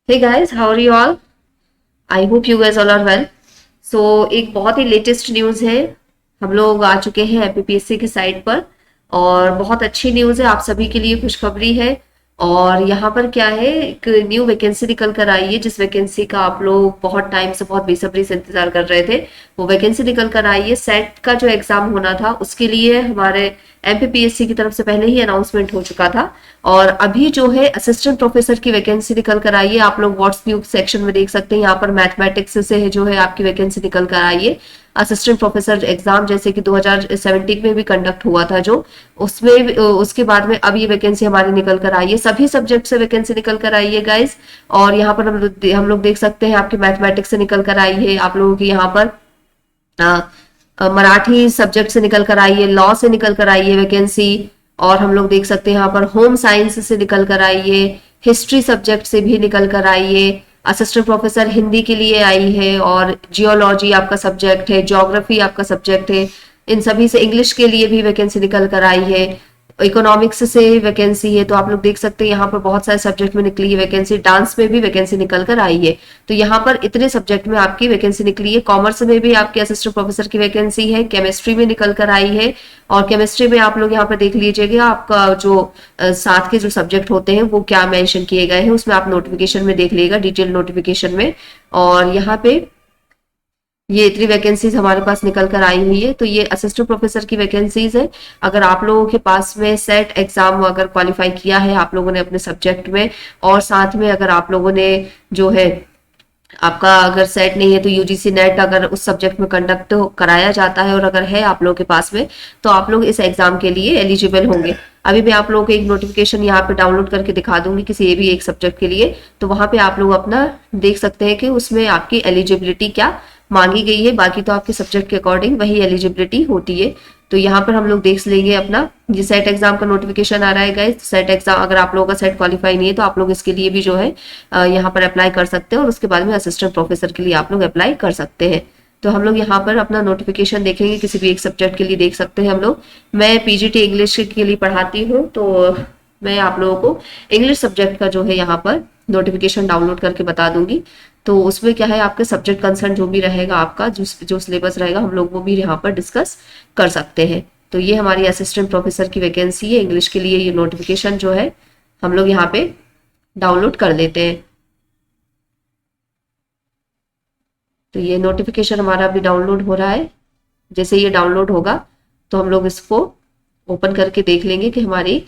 Hey guys, how are you all? I hope you guys all are well. So एक बहुत ही latest news है। हम लोग आ चुके हैं एपीपीएससी की साइट पर और बहुत अच्छी न्यूज़ है, आप सभी के लिए खुशखबरी है। और यहाँ पर क्या है, एक न्यू वैकेंसी निकल कर आई है, जिस वैकेंसी का आप लोग बहुत टाइम से बहुत बेसब्री से इंतजार कर रहे थे। वो वैकेंसी निकल कर आई है। सेट का जो एग्जाम होना था उसके लिए हमारे एमपीपीएससी की तरफ से पहले ही अनाउंसमेंट हो चुका था। और अभी जो है असिस्टेंट प्रोफेसर की वैकेंसी निकल कर आई है। आप लोग व्हाट्स न्यूज सेक्शन में देख सकते हैं, यहाँ पर मैथमेटिक्स से जो है आपकी वैकेंसी निकल कर आई है। असिस्टेंट प्रोफेसर एग्जाम जैसे कि 2017 में भी कंडक्ट हुआ था, जो उसमें उसके बाद में अब ये वैकेंसी हमारी निकल कर आई है। सभी सब्जेक्ट से वैकेंसी निकल कर आई है गाइस। और यहाँ पर हम लोग देख सकते हैं आपकी मैथमेटिक्स से निकल कर आई है, आप लोगों की यहाँ पर मराठी सब्जेक्ट से निकल कर आई है, लॉ से निकल कर आई है वैकेंसी। और हम लोग देख सकते हैं यहाँ पर होम साइंस से निकल कर आई है, हिस्ट्री सब्जेक्ट से भी निकल कर आई है। असिस्टेंट प्रोफेसर हिंदी के लिए आई है, और जियोलॉजी आपका सब्जेक्ट है, ज्योग्राफी आपका सब्जेक्ट है। इन सभी से इंग्लिश के लिए भी वैकेंसी निकल कर आई है। इकोनॉमिक्स से वैकेंसी है, तो आप लोग देख सकते हैं यहाँ पर बहुत सारे सब्जेक्ट में निकली है वैकेंसी। डांस में भी वैकेंसी निकल कर आई है। तो यहाँ पर इतने सब्जेक्ट में आपकी वैकेंसी निकली है। कॉमर्स में भी आपके असिस्टेंट प्रोफेसर की वैकेंसी है, केमिस्ट्री में निकल कर आई है। और केमिस्ट्री में आप लोग यहाँ पर देख लीजिएगा, आपका जो साथ के जो सब्जेक्ट होते हैं वो क्या मेंशन किए गए हैं, उसमें आप नोटिफिकेशन में देख लीजिएगा, डिटेल नोटिफिकेशन में। और यहाँ पे ये इतनी वैकेंसीज हमारे पास निकल कर आई हुई है। तो ये असिस्टेंट प्रोफेसर की वैकेंसीज है। अगर आप लोगों के पास में सेट एग्जाम अगर क्वालिफाई किया है आप लोगों ने अपने सब्जेक्ट में, और साथ में अगर आप लोगों ने जो है आपका अगर सेट नहीं है तो यूजीसी नेट अगर उस सब्जेक्ट में कंडक्ट कराया जाता है, और अगर है आप लोगों के पास में, तो आप लोग इस एग्जाम के लिए एलिजिबल होंगे। अभी मैं आप लोगों को एक नोटिफिकेशन यहाँ पे डाउनलोड करके दिखा दूंगी किसी भी एक सब्जेक्ट के लिए। तो वहां पे आप लोग अपना देख सकते हैं कि उसमें आपकी एलिजिबिलिटी क्या मांगी गई है। बाकी तो आपके सब्जेक्ट के अकॉर्डिंग वही एलिजिबिलिटी होती है। तो यहाँ पर हम लोग देख लेंगे अपना, ये सेट एग्जाम का नोटिफिकेशन आ रहा है गाइस। सेट एग्जाम अगर आप लोगों का सेट क्वालिफाई नहीं है तो आप लोग इसके लिए भी जो है यहाँ पर अप्लाई कर सकते हैं, और उसके बाद में असिस्टेंट प्रोफेसर के लिए आप लोग अप्लाई कर सकते हैं। तो हम लोग यहाँ पर अपना नोटिफिकेशन देखेंगे, किसी भी एक सब्जेक्ट के लिए देख सकते हैं हम लोग। मैं पीजीटी इंग्लिश के लिए पढ़ाती हूँ, तो मैं आप लोगों को इंग्लिश सब्जेक्ट का जो है यहाँ पर नोटिफिकेशन डाउनलोड करके बता दूंगी। तो उसमें क्या है, आपके सब्जेक्ट कंसर्न जो भी रहेगा, आपका जो सिलेबस रहेगा, हम लोग वो भी यहाँ पर डिस्कस कर सकते हैं। तो ये हमारी असिस्टेंट प्रोफेसर की वैकेंसी है इंग्लिश के लिए। ये नोटिफिकेशन जो है हम लोग यहाँ पे डाउनलोड कर लेते हैं। तो ये नोटिफिकेशन हमारा अभी डाउनलोड हो रहा है। जैसे ये डाउनलोड होगा तो हम लोग इसको ओपन करके देख लेंगे कि हमारी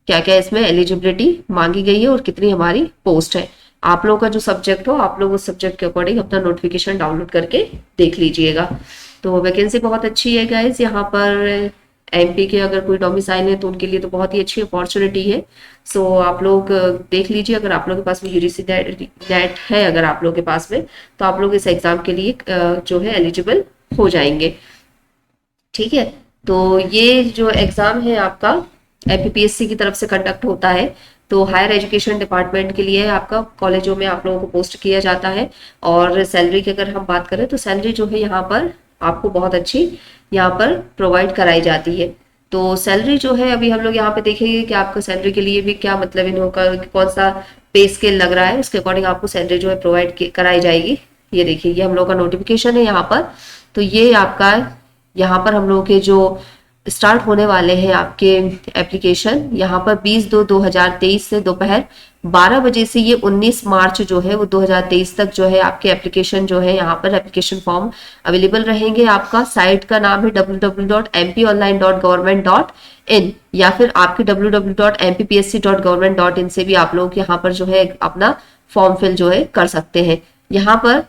क्या क्या इसमें एलिजिबिलिटी मांगी गई है और कितनी हमारी पोस्ट है। आप लोगों का जो सब्जेक्ट हो, आप लोग उस सब्जेक्ट के अकॉर्डिंग अपना नोटिफिकेशन डाउनलोड करके देख लीजिएगा। तो वैकेंसी बहुत अच्छी है गाइज। यहाँ पर एमपी के अगर कोई डोमिसाइल है तो उनके लिए तो बहुत ही अच्छी अपॉर्चुनिटी है। सो आप लोग देख लीजिए, अगर आप लोगों के पास में यूजीसी नेट है अगर आप लोगों के पास में, तो आप लोग इस एग्जाम के लिए जो है एलिजिबल हो जाएंगे। ठीक है, तो ये जो एग्जाम है आपका एपीपीएससी की तरफ से कंडक्ट होता है। तो हायर एजुकेशन डिपार्टमेंट के लिए आपका कॉलेजों में आप लोगों को पोस्ट किया जाता है। और सैलरी की अगर हम बात करें तो सैलरी जो है यहाँ पर आपको बहुत अच्छी यहाँ पर प्रोवाइड कराई जाती है। तो सैलरी जो है अभी हम लोग यहाँ पे देखेंगे कि आपको सैलरी के लिए भी क्या मतलब इन लोगों का कौन सा पे स्केल लग रहा है, उसके अकॉर्डिंग आपको सैलरी जो है प्रोवाइड कराई जाएगी। ये देखिए, ये हम लोग का नोटिफिकेशन है यहाँ पर। तो ये आपका यहाँ पर हम लोग के जो स्टार्ट होने वाले हैं आपके एप्लीकेशन, यहाँ पर 20/2/2023 से दोपहर 12 बजे से ये 19 मार्च जो है वो 2023 तक जो है आपके एप्लीकेशन जो है यहाँ पर एप्लीकेशन फॉर्म अवेलेबल रहेंगे। आपका साइट का नाम है www.mponline.government.in, या फिर आपके www.mpsc.government.in से भी आप लोग यहाँ पर जो है अपना फॉर्म फिल जो है कर सकते हैं। यहाँ पर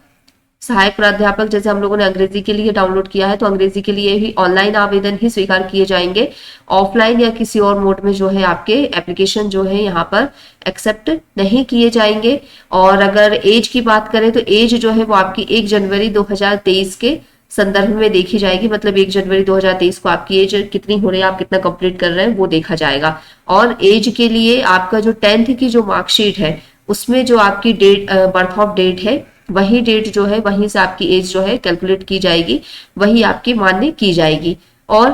सहायक प्राध्यापक जैसे हम लोगों ने अंग्रेजी के लिए डाउनलोड किया है, तो अंग्रेजी के लिए भी ऑनलाइन आवेदन ही स्वीकार किए जाएंगे। ऑफलाइन या किसी और मोड में जो है आपके एप्लीकेशन जो है यहाँ पर एक्सेप्ट नहीं किए जाएंगे। और अगर एज की बात करें तो एज जो है वो आपकी 1 जनवरी 2023 के संदर्भ में देखी जाएगी। मतलब 1 जनवरी 2023 को आपकी एज कितनी हो रही है, आप कितना कंप्लीट कर रहे हैं, वो देखा जाएगा। और एज के लिए आपका जो 10th की जो मार्कशीट है उसमें जो आपकी डेट बर्थ ऑफ डेट है, वही डेट जो है वहीं से आपकी एज जो है कैलकुलेट की जाएगी, वही आपकी मान्य की जाएगी। और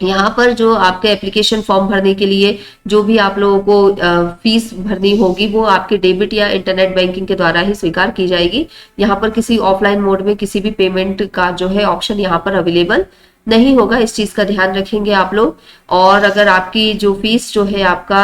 यहाँ पर जो आपके एप्लीकेशन फॉर्म भरने के लिए जो भी आप लोगों को फीस भरनी होगी वो आपके डेबिट या इंटरनेट बैंकिंग के द्वारा ही स्वीकार की जाएगी। यहाँ पर किसी ऑफलाइन मोड में किसी भी पेमेंट का जो है ऑप्शन यहाँ पर अवेलेबल नहीं होगा, इस चीज का ध्यान रखेंगे आप लोग। और अगर आपकी जो फीस जो है आपका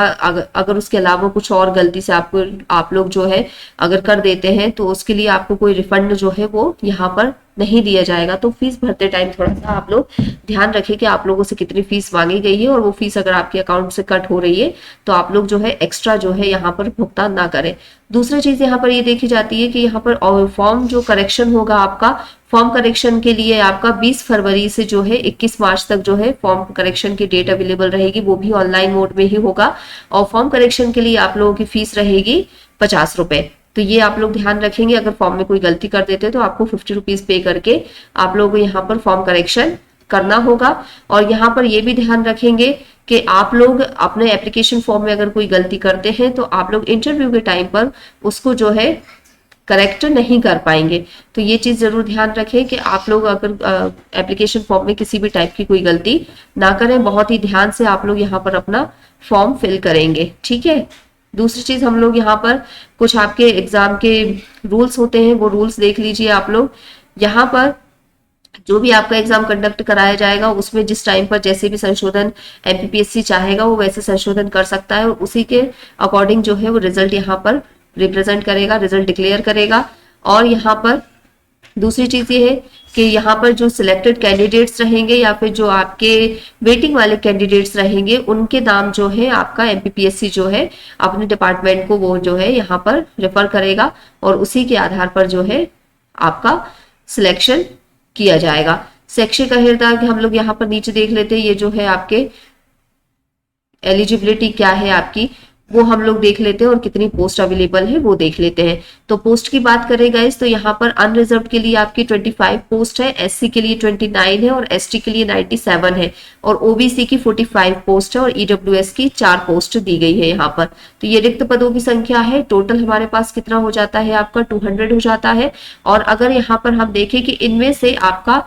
अगर उसके अलावा कुछ और गलती से आपको आप लोग जो है अगर कर देते हैं तो उसके लिए आपको कोई रिफंड जो है वो यहाँ पर नहीं दिया जाएगा। तो फीस भरते टाइम थोड़ा सा आप लोग ध्यान रखें कि आप लोगों से कितनी फीस मांगी गई है, और वो फीस अगर आपके अकाउंट से कट हो रही है तो आप लोग जो है एक्स्ट्रा जो है यहाँ पर भुगतान ना करें। दूसरी चीज यहाँ पर ये देखी जाती है कि यहाँ पर फॉर्म जो करेक्शन होगा आपका, फॉर्म करेक्शन के लिए आपका 20 फरवरी से जो है 21 मार्च तक जो है फॉर्म करेक्शन की डेट अवेलेबल रहेगी, वो भी ऑनलाइन मोड में ही होगा। और फॉर्म करेक्शन के लिए आप लोगों की फीस रहेगी 50 रुपए। तो ये आप लोग ध्यान रखेंगे, अगर फॉर्म में कोई गलती कर देते हैं तो आपको 50 रुपीज पे करके आप लोगों को यहाँ पर फॉर्म करेक्शन करना होगा। और यहाँ पर ये भी ध्यान रखेंगे कि आप लोग अपने एप्लीकेशन फॉर्म में अगर कोई गलती करते हैं तो आप लोग इंटरव्यू के टाइम पर उसको जो है करेक्ट नहीं कर पाएंगे। तो ये चीज जरूर ध्यान रखें कि आप लोग अगर एप्लीकेशन फॉर्म में किसी भी टाइप की कोई गलती ना करें, बहुत ही ध्यान से आप लोग यहाँ पर अपना फॉर्म फिल करेंगे, ठीक है। दूसरी चीज हम लोग यहाँ पर कुछ आपके एग्जाम के रूल्स होते हैं, वो रूल्स देख लीजिए आप लोग। यहाँ पर जो भी आपका एग्जाम कंडक्ट कराया जाएगा उसमें जिस टाइम पर जैसे भी संशोधन एमपीपीएससी चाहेगा वो वैसे संशोधन कर सकता है, और उसी के अकॉर्डिंग जो है वो रिजल्ट यहाँ पर रिप्रेजेंट करेगा, रिजल्ट डिक्लेयर करेगा। और यहाँ पर दूसरी चीज ये है कि यहाँ पर जो सिलेक्टेड कैंडिडेट्स रहेंगे या फिर जो आपके वेटिंग वाले कैंडिडेट्स रहेंगे उनके नाम जो है आपका एमपीपीएससी जो है अपने डिपार्टमेंट को वो जो है यहाँ पर रेफर करेगा, और उसी के आधार पर जो है आपका सिलेक्शन किया जाएगा। शैक्षिक अर्हता हम लोग यहाँ पर नीचे देख लेते हैं, ये जो है आपके एलिजिबिलिटी क्या है आपकी वो हम लोग देख लेते हैं, और कितनी पोस्ट अवेलेबल है वो देख लेते हैं। तो पोस्ट की बात करें गाइस तो यहाँ पर अनरिजर्व के लिए आपकी 25 पोस्ट है, एससी के लिए 29 है, और एसटी के लिए 97 है, और ओबीसी की 45 पोस्ट है, और ईडब्ल्यूएस की 4 पोस्ट दी गई है यहाँ पर। तो ये रिक्त पदों की संख्या है, टोटल हमारे पास कितना हो जाता है आपका 200 हो जाता है। और अगर यहाँ पर हम देखें कि इनमें से आपका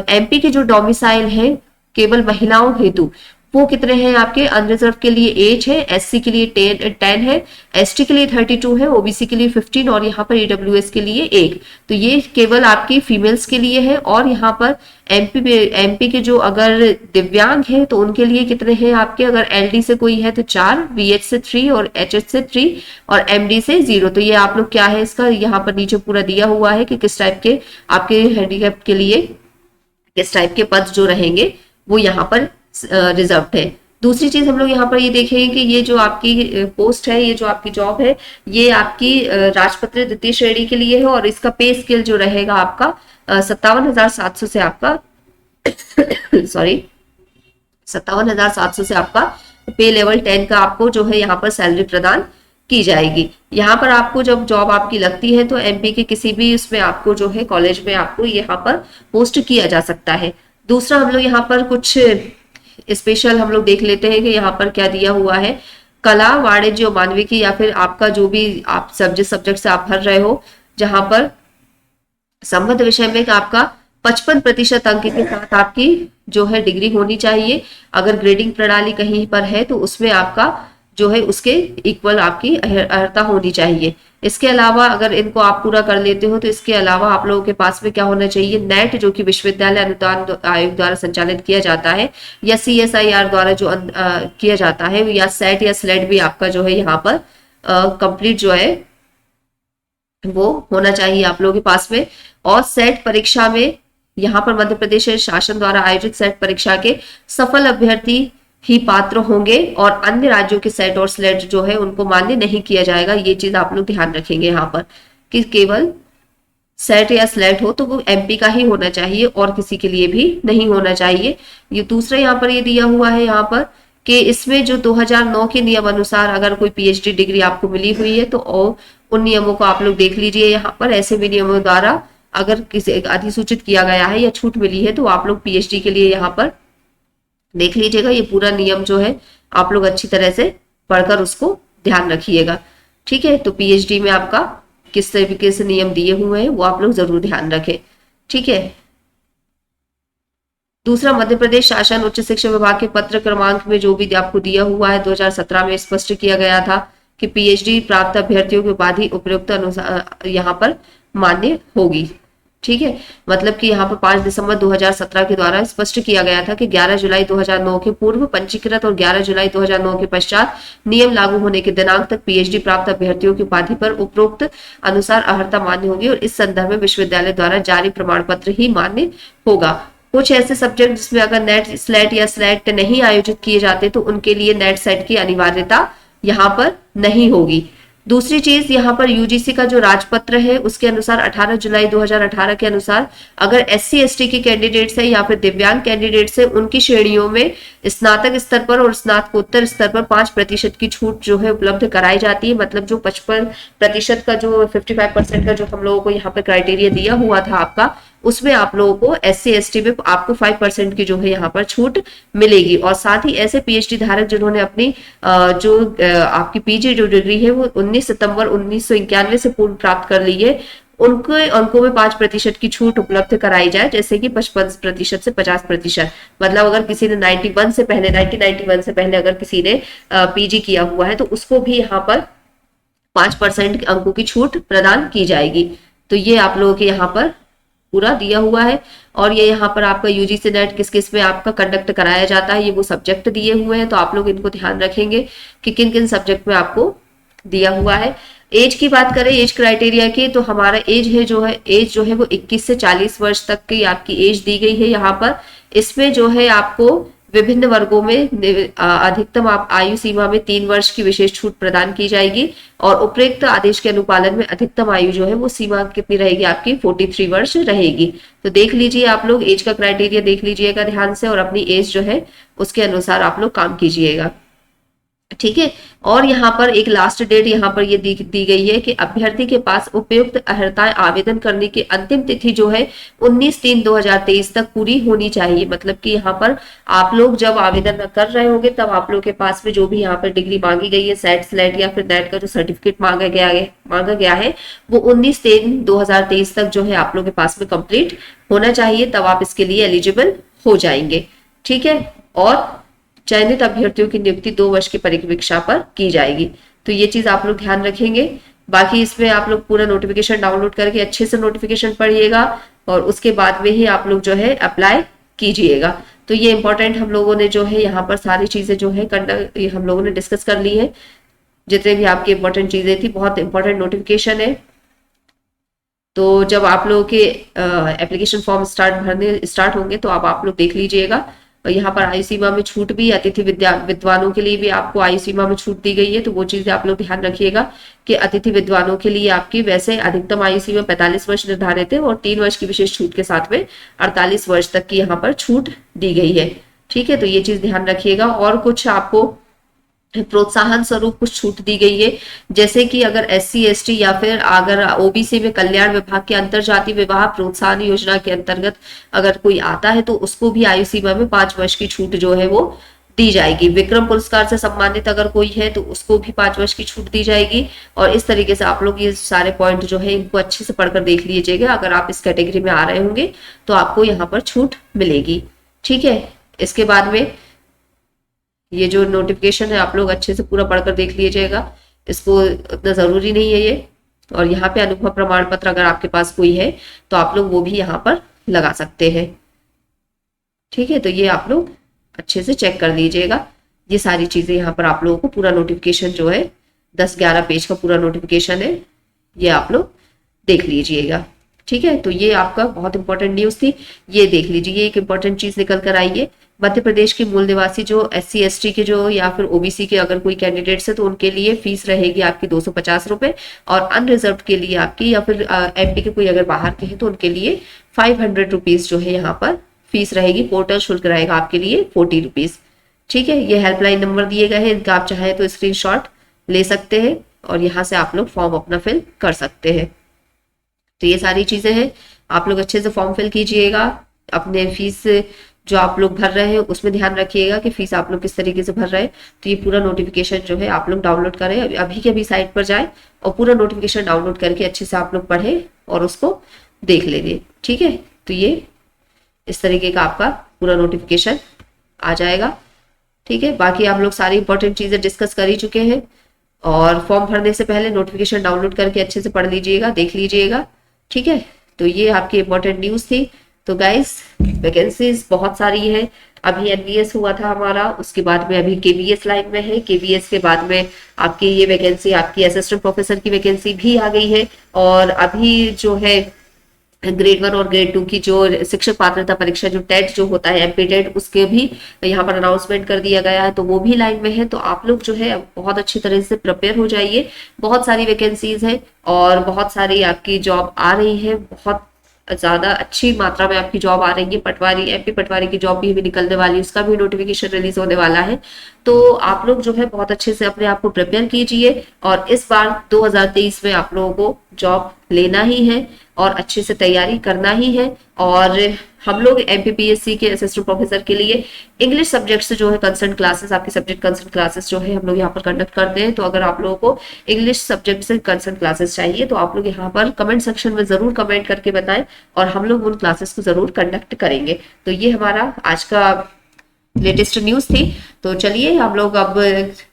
एमपी के जो डोमिसाइल है केवल महिलाओं हेतु वो कितने हैं आपके, अनरिजर्व के लिए 8 है, एससी के लिए 10 है, एसटी के लिए 32 है, ओबीसी के लिए 15, और यहाँ पर ईडब्ल्यूएस के लिए 1। तो ये केवल आपकी फीमेल्स के लिए है। और यहाँ पर एमपी के जो अगर दिव्यांग है तो उनके लिए कितने हैं आपके, अगर एलडी से कोई है तो 4, बीएच से 3, और एचएच से 3, और एमडी से 0। तो ये आप लोग क्या है इसका यहाँ पर नीचे पूरा दिया हुआ है कि किस टाइप के आपके हैंडीकैप के लिए किस टाइप के पद जो रहेंगे वो यहाँ पर रिजर्व है। दूसरी चीज हम लोग यहाँ पर ये देखेंगे कि ये जो आपकी पोस्ट है, ये जो आपकी जॉब है, ये आपकी राजपत्रित द्वितीय श्रेणी के लिए है, और इसका पे स्केल जो रहेगा आपका 57,700 से आपका सॉरी 57,700 से आपका पे लेवल 10 का आपको जो है यहाँ पर सैलरी प्रदान की जाएगी। यहाँ पर आपको जब जॉब आपकी लगती है तो एमपी के किसी भी उसमें आपको जो है कॉलेज में आपको यहाँ पर पोस्ट किया जा सकता है। दूसरा हम लोग यहाँ पर कुछ स्पेशल हम लोग देख लेते हैं कि यहाँ पर क्या दिया हुआ है। कला, वाणिज्य, मानविकी या फिर आपका जो भी आप सब्जेक्ट से आप भर रहे हो, जहां पर संबद्ध विषय में आपका 55% अंक के साथ आपकी जो है डिग्री होनी चाहिए। अगर ग्रेडिंग प्रणाली कहीं पर है तो उसमें आपका जो है उसके इक्वल आपकी अर्हता होनी चाहिए। इसके अलावा अगर इनको आप पूरा कर लेते हो तो इसके अलावा आप लोगों के पास में क्या होना चाहिए, नेट जो कि विश्वविद्यालय अनुदान आयोग द्वारा संचालित किया जाता है, या सीएसआईआर द्वारा जो किया जाता है, या सेट या स्लेट भी आपका जो है यहाँ पर कंप्लीट जो है वो होना चाहिए आप लोगों के पास में। और सेट परीक्षा में यहाँ पर मध्य प्रदेश शासन द्वारा आयोजित सेट परीक्षा के सफल अभ्यर्थी ही पात्र होंगे, और अन्य राज्यों के सेट और स्लेट जो है उनको मान्य नहीं किया जाएगा। ये चीज आप लोग ध्यान रखेंगे यहाँ पर कि केवल सेट या स्लेट हो तो वो एमपी का ही होना चाहिए और किसी के लिए भी नहीं होना चाहिए। ये दूसरा यहाँ पर ये दिया हुआ है यहाँ पर कि इसमें जो 2009 के नियम अनुसार अगर कोई पीएचडी डिग्री आपको मिली हुई है तो उन नियमों को आप लोग देख लीजिए। यहाँ पर ऐसे भी नियमों द्वारा अगर किसी अधिसूचित किया गया है या छूट मिली है तो आप लोग पीएचडी के लिए यहाँ पर देख लीजिएगा। ये पूरा नियम जो है आप लोग अच्छी तरह से पढ़कर उसको ध्यान रखिएगा, ठीक है। तो पीएचडी में आपका किस तरीके से नियम दिए हुए हैं वो आप लोग जरूर ध्यान रखें, ठीक है। दूसरा, मध्य प्रदेश शासन उच्च शिक्षा विभाग के पत्र क्रमांक में जो भी आपको दिया हुआ है 2017 में स्पष्ट किया गया था कि पीएचडी प्राप्त अभ्यर्थियों की उपाधि उपयुक्त अनुसार यहाँ पर मान्य होगी। ठीक है, मतलब कि यहाँ पर 5 दिसंबर 2017 के द्वारा स्पष्ट किया गया था कि 11 जुलाई 2009 के पूर्व पंजीकृत और 11 जुलाई 2009 के पश्चात नियम लागू होने के दिनांक तक पीएचडी प्राप्त अभ्यर्थियों की उपाधि पर उपरोक्त अनुसार अर्हता मान्य होगी और इस संदर्भ में विश्वविद्यालय द्वारा जारी प्रमाण पत्र ही मान्य होगा। कुछ ऐसे सब्जेक्ट जिसमें अगर नेट स्लेट या स्लेट नहीं आयोजित किए जाते तो उनके लिए नेट सेट की अनिवार्यता यहाँ पर नहीं होगी। दूसरी चीज, यहाँ पर यूजीसी का जो राजपत्र है उसके अनुसार 18 जुलाई 2018 के अनुसार अगर एससी एसटी के कैंडिडेट्स है या फिर दिव्यांग कैंडिडेट्स है, उनकी श्रेणियों में स्नातक स्तर पर और स्नातकोत्तर स्तर पर 5% की छूट जो है उपलब्ध कराई जाती है। मतलब जो 55% का जो 55% का जो हम लोगों को यहाँ पर क्राइटेरिया दिया हुआ था आपका, उसमें आप लोगों को एससी एसटी में आपको 5% की जो है यहाँ पर छूट मिलेगी। और साथ ही ऐसे पीएचडी धारक जिन्होंने अपनी आपकी पीजी जो डिग्री है वो 19 सितंबर 1991 से पूर्व प्राप्त कर ली है, उनके अंकों में 5% की छूट उपलब्ध कराई जाए, जैसे कि 55% से 50%। मतलब अगर किसी ने 1991 से पहले अगर किसी ने पीजी किया हुआ है तो उसको भी यहाँ पर 5% अंकों की छूट प्रदान की जाएगी। तो ये आप लोगों के यहाँ पर पूरा दिया हुआ है। और ये यहाँ पर आपका यूजीसी नेट किस किस में आपका कंडक्ट कराया जाता है, ये वो सब्जेक्ट दिए हुए हैं, तो आप लोग इनको ध्यान रखेंगे कि किन किन सब्जेक्ट में आपको दिया हुआ है। एज की बात करें, एज क्राइटेरिया की, तो हमारा एज जो है वो 21 से 40 वर्ष तक की आपकी एज दी गई है यहाँ पर। इसमें जो है आपको विभिन्न वर्गों में अधिकतम आप आयु सीमा में 3 वर्ष की विशेष छूट प्रदान की जाएगी और उपरोक्त आदेश के अनुपालन में अधिकतम आयु जो है वो सीमा कितनी रहेगी आपकी 43 वर्ष रहेगी। तो देख लीजिए, आप लोग एज का क्राइटेरिया देख लीजिएगा ध्यान से और अपनी एज जो है उसके अनुसार आप लोग काम कीजिएगा। ठीक है, और यहाँ पर एक लास्ट डेट यहाँ पर ये दी गई है कि अभ्यर्थी के पास उपयुक्त अर्हताएं आवेदन करने की अंतिम तिथि जो है 19/3/2023 तक पूरी होनी चाहिए। मतलब कि यहाँ पर आप लोग जब आवेदन कर रहे होंगे तब आप लोग के पास में जो भी यहाँ पर डिग्री मांगी गई है, सेट स्लेट या फिर नेट का जो सर्टिफिकेट मांगा गया है वो 19/3/2023 तक जो है आप लोग के पास में कंप्लीट होना चाहिए, तब आप इसके लिए एलिजिबल हो जाएंगे। ठीक है, और चयनित अभ्यर्थियों की नियुक्ति 2 वर्ष की परिवीक्षा पर की जाएगी। तो ये चीज आप लोग ध्यान रखेंगे। बाकी इसमें आप लोग पूरा नोटिफिकेशन डाउनलोड करके अच्छे से नोटिफिकेशन पढ़िएगा और उसके बाद में ही आप लोग जो है अप्लाई कीजिएगा। तो ये इंपॉर्टेंट हम लोगों ने जो है यहाँ पर सारी चीजें जो है हम लोगों ने डिस्कस कर ली है। जितने भी आपकी इंपॉर्टेंट चीजें थी, बहुत इंपॉर्टेंट नोटिफिकेशन है। तो जब आप लोगों के एप्लीकेशन फॉर्म भरने स्टार्ट होंगे तो आप लोग देख लीजिएगा। और यहाँ पर आयु सीमा में छूट भी, अतिथि विद्वानों के लिए भी आपको आयु सीमा में छूट दी गई है, तो वो चीजें आप लोग ध्यान रखिएगा कि अतिथि विद्वानों के लिए आपकी वैसे अधिकतम आयु सीमा 45 वर्ष निर्धारित है और 3 वर्ष की विशेष छूट के साथ में 48 वर्ष तक की यहाँ पर छूट दी गई है। ठीक है, तो ये चीज ध्यान रखिएगा। और कुछ आपको प्रोत्साहन स्वरूप कुछ छूट दी गई है, जैसे कि अगर एससी एसटी या फिर अगर ओबीसी में कल्याण विभाग के अंतरजातीय विवाह प्रोत्साहन योजना के अंतर्गत अगर कोई आता है तो उसको भी आयु सीमा में 5 वर्ष की छूट जो है वो दी जाएगी। विक्रम पुरस्कार से सम्मानित अगर कोई है तो उसको भी 5 वर्ष की छूट दी जाएगी। और इस तरीके से आप लोग ये सारे पॉइंट जो है इनको अच्छे से पढ़कर देख लीजिएगा। अगर आप इस कैटेगरी में आ रहे होंगे तो आपको यहाँ पर छूट मिलेगी। ठीक है, इसके बाद में ये जो नोटिफिकेशन है आप लोग अच्छे से पूरा पढ़कर देख लीजिएगा, इसको इतना जरूरी नहीं है ये। और यहाँ पे अनुभव प्रमाण पत्र अगर आपके पास कोई है तो आप लोग वो भी यहाँ पर लगा सकते हैं। ठीक है, तो ये आप लोग अच्छे से चेक कर लीजिएगा। ये सारी चीजें यहाँ पर आप लोगों को पूरा नोटिफिकेशन जो है 10-11 पेज का पूरा नोटिफिकेशन है, ये आप लोग देख लीजिएगा। ठीक है, तो ये आपका बहुत इंपॉर्टेंट न्यूज थी, ये देख लीजिए। ये एक इंपॉर्टेंट चीज निकल कर आई है, मध्य प्रदेश के मूल निवासी जो एससी एसटी के जो या फिर ओबीसी के अगर कोई कैंडिडेट्स है तो उनके लिए फीस रहेगी आपकी 250 रुपए और अनरिजर्व के लिए आपकी या फिर एमपी के कोई अगर बाहर के हैं तो उनके लिए 500 रुपीज जो है यहाँ पर फीस रहेगी। पोर्टल शुल्क रहेगा आपके लिए 40 रुपीज। ठीक है, ये हेल्पलाइन नंबर दिए गए हैं, इनका आप चाहे तो स्क्रीनशॉट ले सकते हैं और यहाँ से आप लोग फॉर्म अपना फिल कर सकते हैं। तो ये सारी चीजें हैं, आप लोग अच्छे से फॉर्म फिल कीजिएगा। अपने फीस जो आप लोग भर रहे हैं उसमें ध्यान रखिएगा कि फीस आप लोग किस तरीके से भर रहे हैं। तो ये पूरा नोटिफिकेशन जो है आप लोग डाउनलोड करें, अभी के अभी साइट पर जाएं और पूरा नोटिफिकेशन डाउनलोड करके अच्छे से आप लोग पढ़ें और उसको देख लेंगे। ठीक है, तो ये इस तरीके का आपका पूरा नोटिफिकेशन आ जाएगा। ठीक है, बाकी आप लोग सारी इंपॉर्टेंट चीजें डिस्कस कर ही चुके हैं, और फॉर्म भरने से पहले नोटिफिकेशन डाउनलोड करके अच्छे से पढ़ लीजिएगा, देख लीजिएगा। ठीक है, तो ये आपकी इंपॉर्टेंट न्यूज थी। तो गाइस, वैकेंसीज बहुत सारी है। अभी एनवीएस हुआ था हमारा, उसके बाद में अभी केवीएस लाइन में है, केवीएस के बाद में आपकी ये वैकेंसी, आपकी असिस्टेंट प्रोफेसर की वैकेंसी भी आ गई है। और अभी जो है ग्रेड 1 और ग्रेड 2 की जो शिक्षक पात्रता परीक्षा, जो टेट जो होता है, एमपी टेट, उसके भी यहाँ पर अनाउंसमेंट कर दिया गया है, तो वो भी लाइन में है। तो आप लोग जो है बहुत अच्छी तरह से प्रिपेयर हो जाइए। बहुत सारी वैकेंसीज है और बहुत सारी आपकी जॉब आ रही है, बहुत ज्यादा अच्छी मात्रा में आपकी जॉब आ रही है। पटवारी, एमपी पटवारी की जॉब भी निकलने वाली है, उसका भी नोटिफिकेशन रिलीज होने वाला है। तो आप लोग जो है बहुत अच्छे से अपने आप को प्रिपेयर कीजिए, और इस बार 2023 में आप लोगों को जॉब लेना ही है और अच्छे से तैयारी करना ही है। और हम लोग एमपीपीएससी के असिस्टेंट प्रोफेसर के लिए इंग्लिश सब्जेक्ट से जो है कंसर्न क्लासेस, आपके सब्जेक्ट कंसर्न क्लासेस जो है हम लोग यहाँ पर कंडक्ट करते हैं। तो अगर आप लोगों को इंग्लिश सब्जेक्ट से कंसर्न क्लासेस चाहिए तो आप लोग यहाँ पर कमेंट सेक्शन में जरूर कमेंट करके बताएं, और हम लोग उन क्लासेस को जरूर कंडक्ट करेंगे। तो ये हमारा आज का लेटेस्ट न्यूज थी। तो चलिए हम लोग अब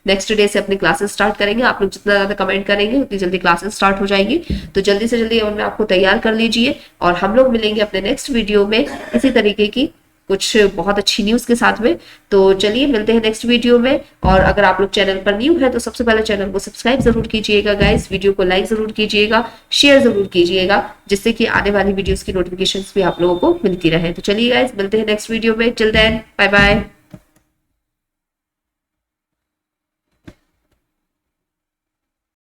नेक्स्ट डे से अपनी क्लासेस स्टार्ट करेंगे। आप लोग जितना ज्यादा कमेंट करेंगे उतनी जल्दी क्लासेस स्टार्ट हो जाएंगी। तो जल्दी से जल्दी अपने आपको तैयार कर लीजिए, और हम लोग मिलेंगे अपने नेक्स्ट वीडियो में इसी तरीके की कुछ बहुत अच्छी न्यूज के साथ में। तो चलिए मिलते हैं नेक्स्ट वीडियो में। और अगर आप लोग चैनल पर न्यू है तो सबसे पहले चैनल को सब्सक्राइब जरूर कीजिएगा गाइस, वीडियो को लाइक जरूर कीजिएगा, शेयर जरूर कीजिएगा, जिससे कि आने वाली वीडियोस की नोटिफिकेशंस भी आप लोगों को मिलती रहे। तो चलिए गाइस, मिलते हैं नेक्स्ट वीडियो में। Till then, bye bye.